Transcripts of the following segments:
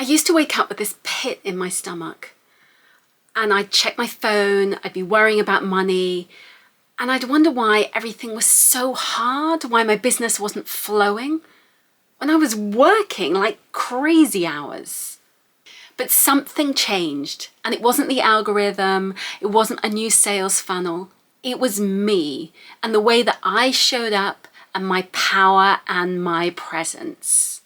used to wake up with this pit in my stomach, and I'd check my phone, I'd be worrying about money, and I'd wonder why everything was so hard, why my business wasn't flowing, when I was working like crazy hours. But something changed, and it wasn't the algorithm, it wasn't a new sales funnel, it was me and the way that I showed up and my power and my presence.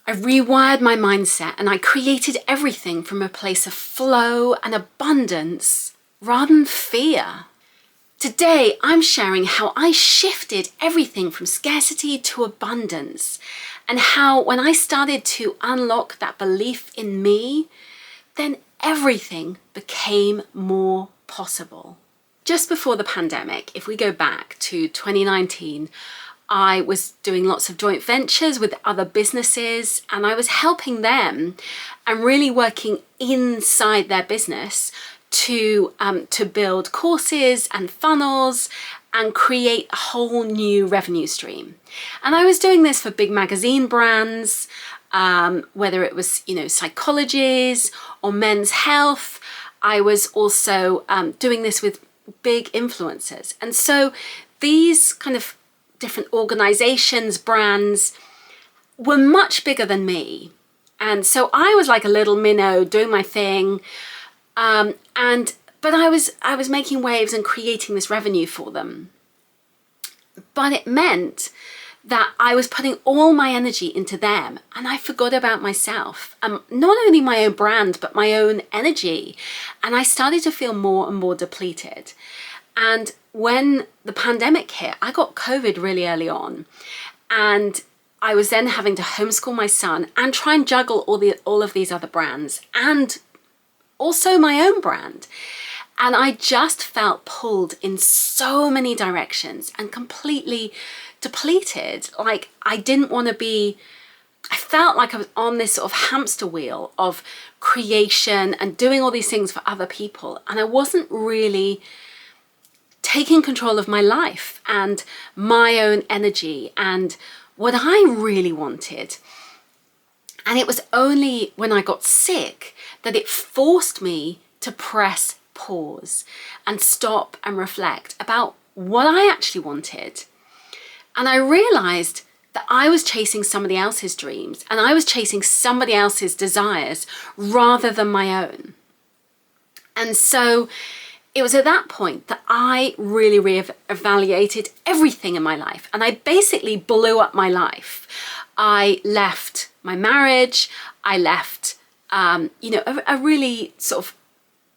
I rewired my mindset and I created everything from a place of flow and abundance rather than fear. Today, I'm sharing how I shifted everything from scarcity to abundance, and how when I started to unlock that belief in me, then everything became more possible. Just before the pandemic, if we go back to 2019, I was doing lots of joint ventures with other businesses, and I was helping them and really working inside their business to build courses and funnels and create a whole new revenue stream. And I was doing this for big magazine brands, whether it was, psychologies or men's health. I was also doing this with big influencers. And so these kind of different organizations, brands, were much bigger than me. And so I was like a little minnow doing my thing. But I was making waves and creating this revenue for them. But it meant that I was putting all my energy into them, and I forgot about myself. Not only my own brand, but my own energy. And I started to feel more and more depleted. And when the pandemic hit, I got COVID really early on. And I was then having to homeschool my son and try and juggle all of these other brands and also my own brand. And I just felt pulled in so many directions and completely depleted. Like I felt like I was on this sort of hamster wheel of creation and doing all these things for other people. And I wasn't really taking control of my life and my own energy and what I really wanted. And it was only when I got sick that it forced me to press pause and stop and reflect about what I actually wanted. And I realized that I was chasing somebody else's dreams and I was chasing somebody else's desires rather than my own. And so it was at that point that I really reevaluated everything in my life, and I basically blew up my life. I left my marriage, I left a really sort of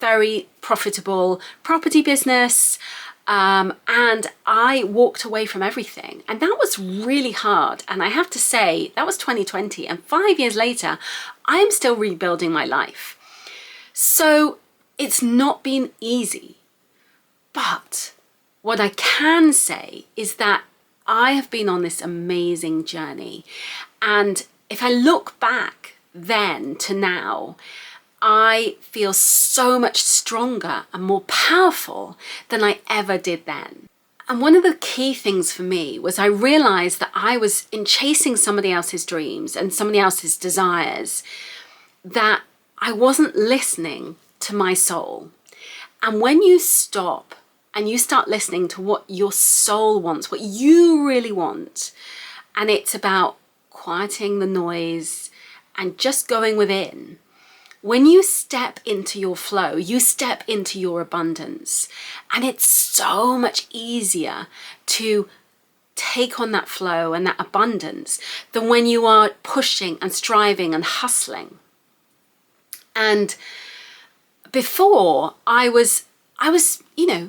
very profitable property business, and I walked away from everything. And that was really hard. And I have to say, that was 2020. And 5 years later, I am still rebuilding my life. So it's not been easy. But what I can say is that I have been on this amazing journey. And if I look back then to now, I feel so much stronger and more powerful than I ever did then. And one of the key things for me was I realized that I was in chasing somebody else's dreams and somebody else's desires, that I wasn't listening to my soul. And when you stop and you start listening to what your soul wants, what you really want, and it's about quieting the noise and just going within, when you step into your flow, you step into your abundance, and it's so much easier to take on that flow and that abundance than when you are pushing and striving and hustling. And before I was,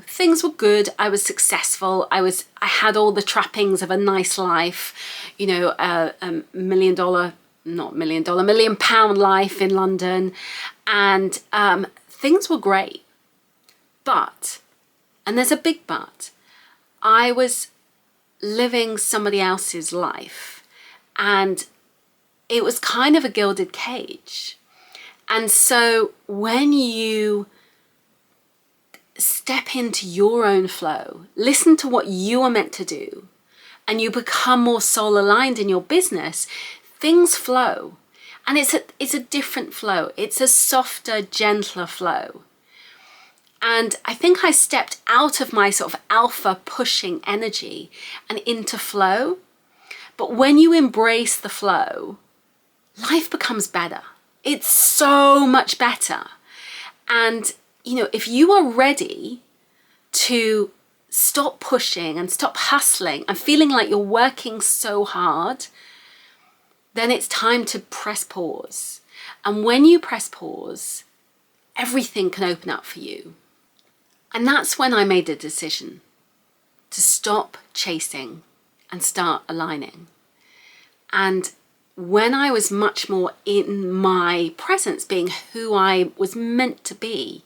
things were good. I was successful. I had all the trappings of a nice life, a $1 million life in London, and things were great. But, and there's a big but, I was living somebody else's life, and it was kind of a gilded cage. And so when you step into your own flow, listen to what you are meant to do, and you become more soul aligned in your business, things flow. And it's a different flow. It's a softer, gentler flow. And I think I stepped out of my sort of alpha pushing energy and into flow. But when you embrace the flow, life becomes better. It's so much better. And, if you are ready to stop pushing and stop hustling and feeling like you're working so hard, then it's time to press pause. And when you press pause, everything can open up for you. And that's when I made the decision to stop chasing and start aligning. And when I was much more in my presence, being who I was meant to be,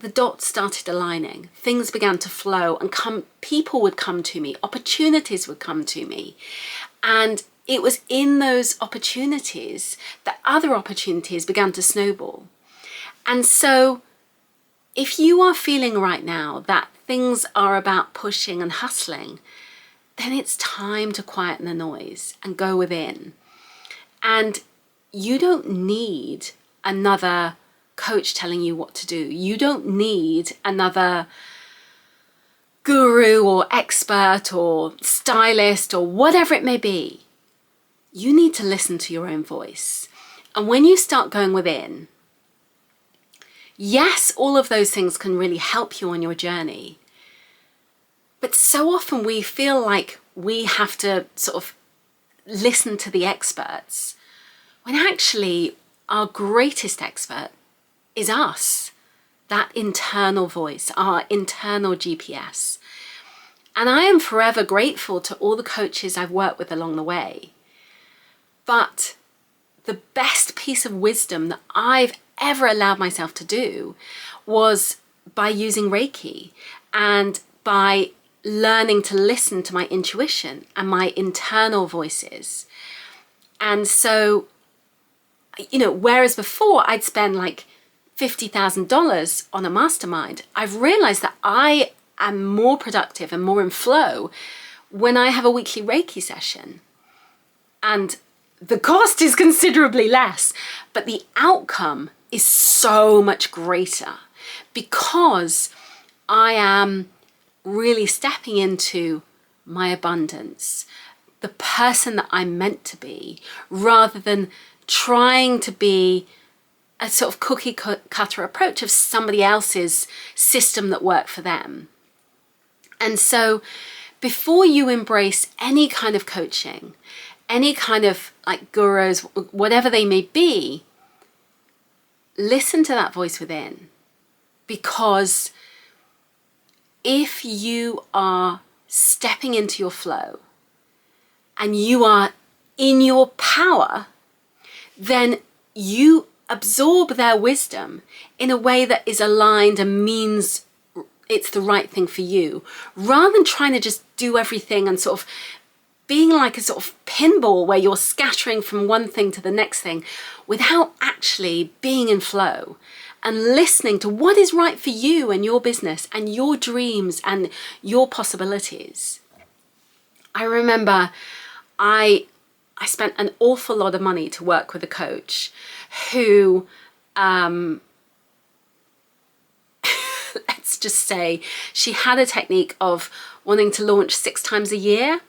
the dots started aligning. Things began to flow and people would come to me, opportunities would come to me. And it was in those opportunities that other opportunities began to snowball. And so if you are feeling right now that things are about pushing and hustling, then it's time to quieten the noise and go within. And you don't need another coach telling you what to do. You don't need another guru or expert or stylist or whatever it may be. You need to listen to your own voice. And when you start going within, yes, all of those things can really help you on your journey. But so often we feel like we have to sort of listen to the experts, when actually our greatest expert is us, that internal voice, our internal GPS. And I am forever grateful to all the coaches I've worked with along the way. But the best piece of wisdom that I've ever allowed myself to do was by using Reiki and by learning to listen to my intuition and my internal voices. And so, whereas before I'd spend like $50,000 on a mastermind, I've realized that I am more productive and more in flow when I have a weekly Reiki session. And the cost is considerably less, but the outcome is so much greater because I am really stepping into my abundance, the person that I'm meant to be, rather than trying to be a sort of cookie cutter approach of somebody else's system that worked for them. And so before you embrace any kind of coaching, any kind of like gurus, whatever they may be, listen to that voice within. Because if you are stepping into your flow and you are in your power, then you absorb their wisdom in a way that is aligned and means it's the right thing for you, rather than trying to just do everything and sort of being like a sort of pinball where you're scattering from one thing to the next thing without actually being in flow and listening to what is right for you and your business and your dreams and your possibilities. I remember I spent an awful lot of money to work with a coach who, let's just say, she had a technique of wanting to launch 6 times a year.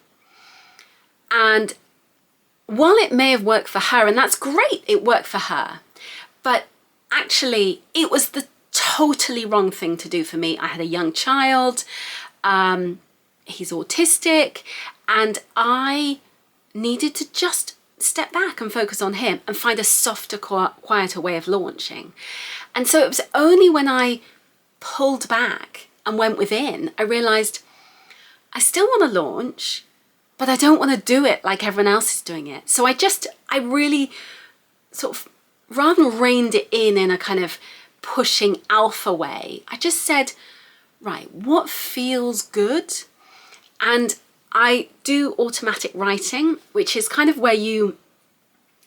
And while it may have worked for her, and that's great, it worked for her, but actually it was the totally wrong thing to do for me. I had a young child, he's autistic, and I needed to just step back and focus on him and find a softer, quieter way of launching. And so it was only when I pulled back and went within, I realized I still want to launch, but I don't want to do it like everyone else is doing it. So I really sort of, rather than reined it in a kind of pushing alpha way, I just said, right, what feels good? And I do automatic writing, which is kind of where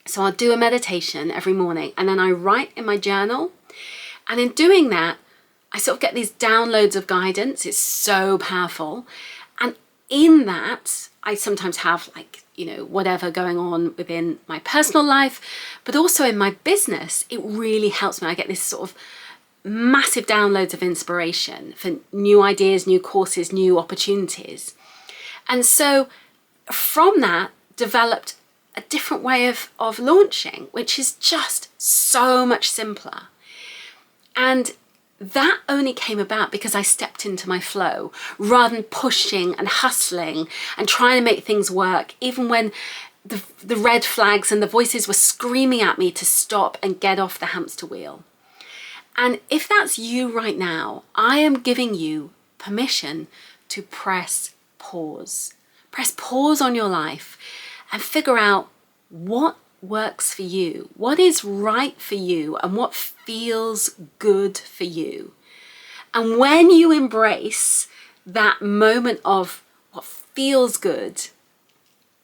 so I'll do a meditation every morning and then I write in my journal. And in doing that, I sort of get these downloads of guidance. It's so powerful. And in that, I sometimes have like, whatever going on within my personal life, but also in my business, it really helps me. I get this sort of massive downloads of inspiration for new ideas, new courses, new opportunities. And so from that developed a different way of launching, which is just so much simpler. And that only came about because I stepped into my flow rather than pushing and hustling and trying to make things work, even when the red flags and the voices were screaming at me to stop and get off the hamster wheel. And if that's you right now, I am giving you permission to press pause. Press pause on your life and figure out what works for you, what is right for you, and what feels good for you. And when you embrace that moment of what feels good,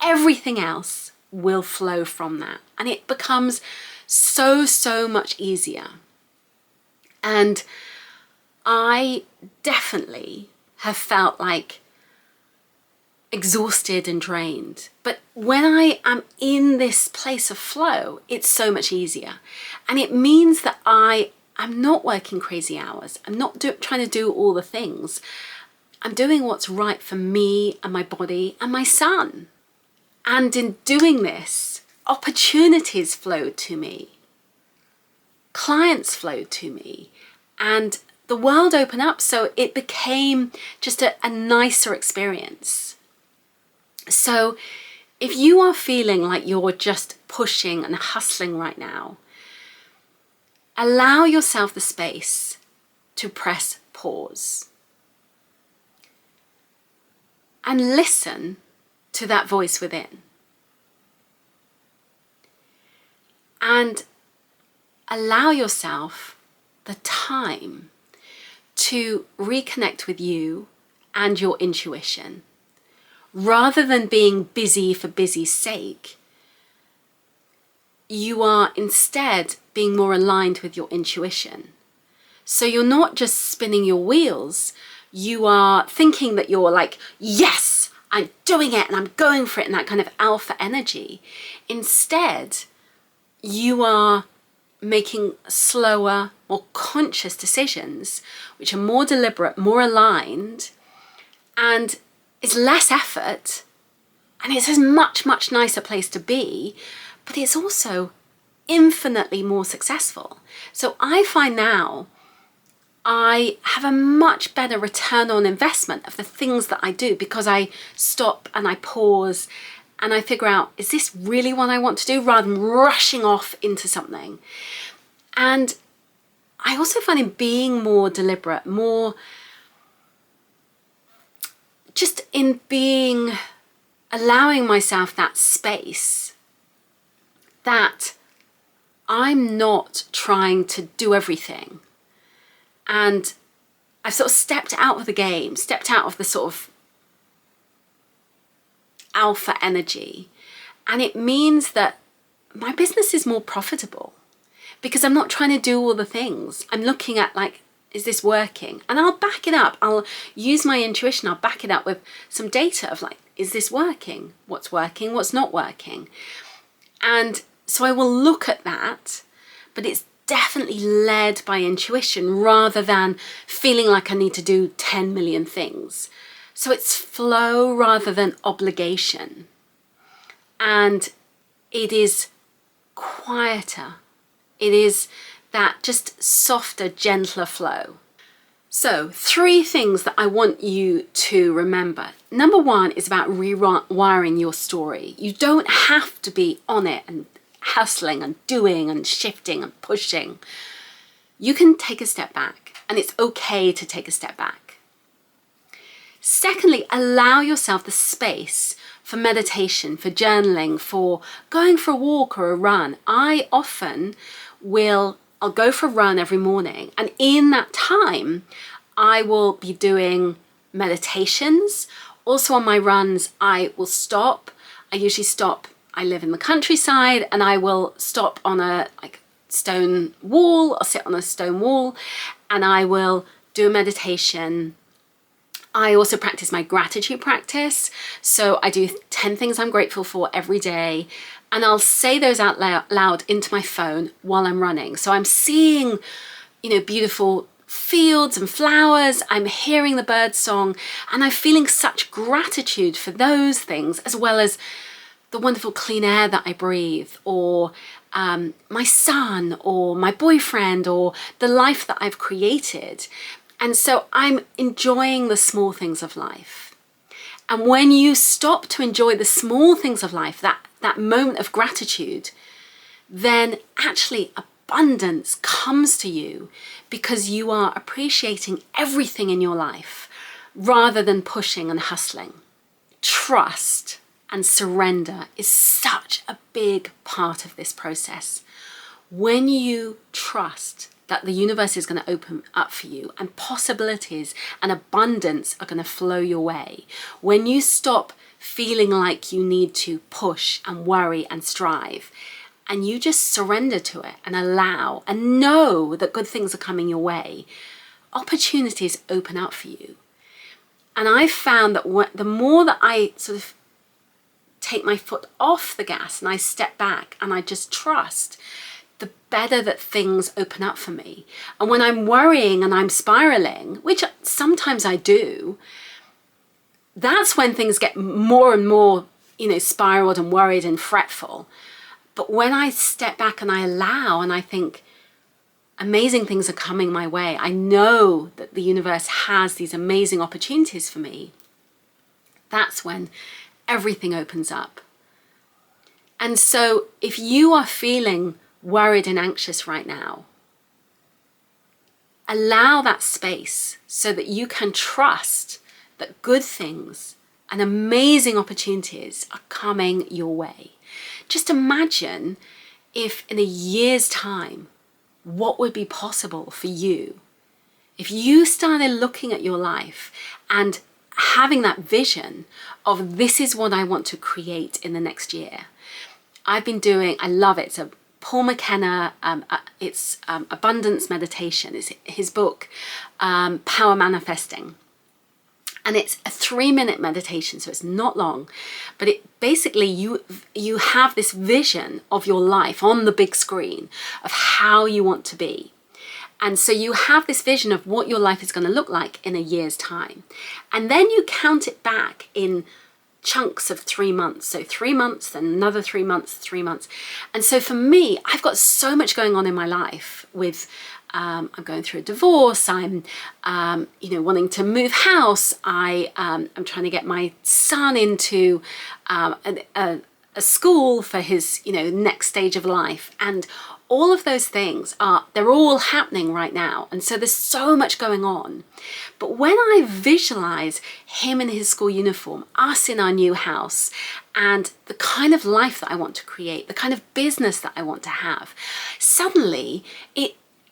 everything else will flow from that. And it becomes so much easier. And I definitely have felt like exhausted and drained. But when I am in this place of flow, it's so much easier. And it means that I am not working crazy hours. I'm not trying to do all the things. I'm doing what's right for me and my body and my son. And in doing this, opportunities flowed to me. Clients flowed to me. And the world opened up, so it became just a nicer experience. So if you are feeling like you're just pushing and hustling right now, allow yourself the space to press pause and listen to that voice within. And allow yourself the time to reconnect with you and your intuition. Rather than being busy for busy's sake, you are instead being more aligned with your intuition. So you're not just spinning your wheels, you are thinking that you're like, yes, I'm doing it and I'm going for it, and that kind of alpha energy. Instead, you are making slower, more conscious decisions, which are more deliberate, more aligned, and it's less effort, and it's a much nicer place to be, but it's also infinitely more successful. So I find now I have a much better return on investment of the things that I do because I stop and I pause and I figure out, is this really what I want to do, rather than rushing off into something. And I also find in being more deliberate, more just in being, allowing myself that space, that I'm not trying to do everything. And I've sort of stepped out of the game, stepped out of the sort of alpha energy. And it means that my business is more profitable because I'm not trying to do all the things. I'm looking at like, is this working? And I'll back it up. I'll use my intuition. I'll back it up with some data of like, is this working? What's working? What's not working? And so I will look at that, but it's definitely led by intuition rather than feeling like I need to do 10 million things. So it's flow rather than obligation. And it is quieter. It is that just softer, gentler flow. So 3 things that I want you to remember. Number 1 is about rewiring your story. You don't have to be on it and hustling and doing and shifting and pushing. You can take a step back, and it's okay to take a step back. Secondly, allow yourself the space for meditation, for journaling, for going for a walk or a run. I often I'll go for a run every morning, and in that time I will be doing meditations. Also on my runs I will stop. I usually stop, I live in the countryside, and I will stop on a stone wall. I'll sit on a stone wall and I will do a meditation. I also practice my gratitude practice. So I do 10 things I'm grateful for every day. And I'll say those out loud into my phone while I'm running. So I'm seeing, beautiful fields and flowers. I'm hearing the bird song, and I'm feeling such gratitude for those things, as well as the wonderful clean air that I breathe, or my son, or my boyfriend, or the life that I've created. And so I'm enjoying the small things of life. And when you stop to enjoy the small things of life, that moment of gratitude, then actually abundance comes to you because you are appreciating everything in your life rather than pushing and hustling. Trust and surrender is such a big part of this process. When you trust that the universe is going to open up for you and possibilities and abundance are going to flow your way, when you stop feeling like you need to push and worry and strive, and you just surrender to it and allow and know that good things are coming your way, opportunities open up for you. And I've found that the more that I sort of take my foot off the gas and I step back and I just trust, the better that things open up for me. And when I'm worrying and I'm spiraling, which sometimes I do, that's when things get more and more, spiraled and worried and fretful. But when I step back and I allow and I think amazing things are coming my way, I know that the universe has these amazing opportunities for me, that's when everything opens up. And so if you are feeling worried and anxious right now, allow that space so that you can trust that good things and amazing opportunities are coming your way. Just imagine if in a year's time, what would be possible for you if you started looking at your life and having that vision of this is what I want to create in the next year. I love it. It's a Paul McKenna, it's Abundance Meditation. It's his book, Power Manifesting. And it's a 3-minute meditation, so it's not long, but it basically you have this vision of your life on the big screen of how you want to be. And so you have this vision of what your life is going to look like in a year's time. And then you count it back in chunks of 3 months. So 3 months, then another 3 months, 3 months. And so for me, I've got so much going on in my life with I'm going through a divorce. I'm, wanting to move house. I'm trying to get my son into a school for his, next stage of life. And all of those things they're all happening right now. And so there's so much going on. But when I visualize him in his school uniform, us in our new house, and the kind of life that I want to create, the kind of business that I want to have, suddenly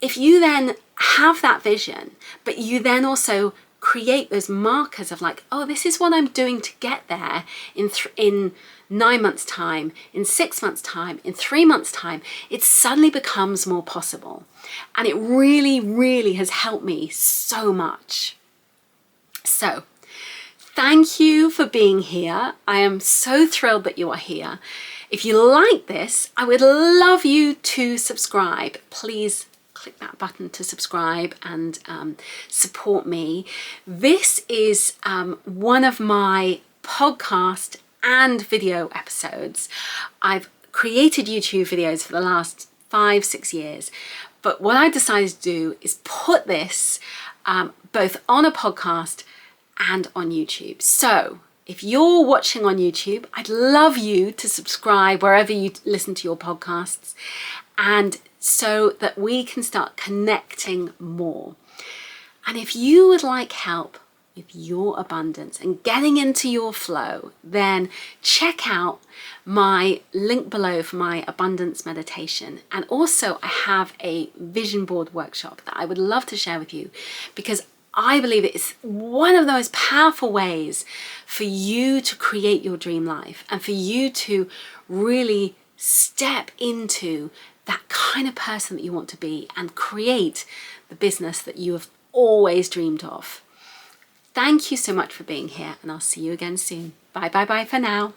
if you then have that vision, but you then also create those markers of like, oh, this is what I'm doing to get there in 9 months' time, in 6 months' time, in 3 months' time, it suddenly becomes more possible. And it really, really has helped me so much. So, thank you for being here. I am so thrilled that you are here. If you like this, I would love you to subscribe. Please click that button to subscribe and support me. This is one of my podcast and video episodes. I've created YouTube videos for the last 5-6 years, but what I decided to do is put this both on a podcast and on YouTube. So if you're watching on YouTube, I'd love you to subscribe wherever you listen to your podcasts, and so that we can start connecting more. And if you would like help with your abundance and getting into your flow, then check out my link below for my abundance meditation. And also I have a vision board workshop that I would love to share with you, because I believe it is one of the most powerful ways for you to create your dream life and for you to really step into that kind of person that you want to be and create the business that you have always dreamed of. Thank you so much for being here, and I'll see you again soon. Bye bye bye for now.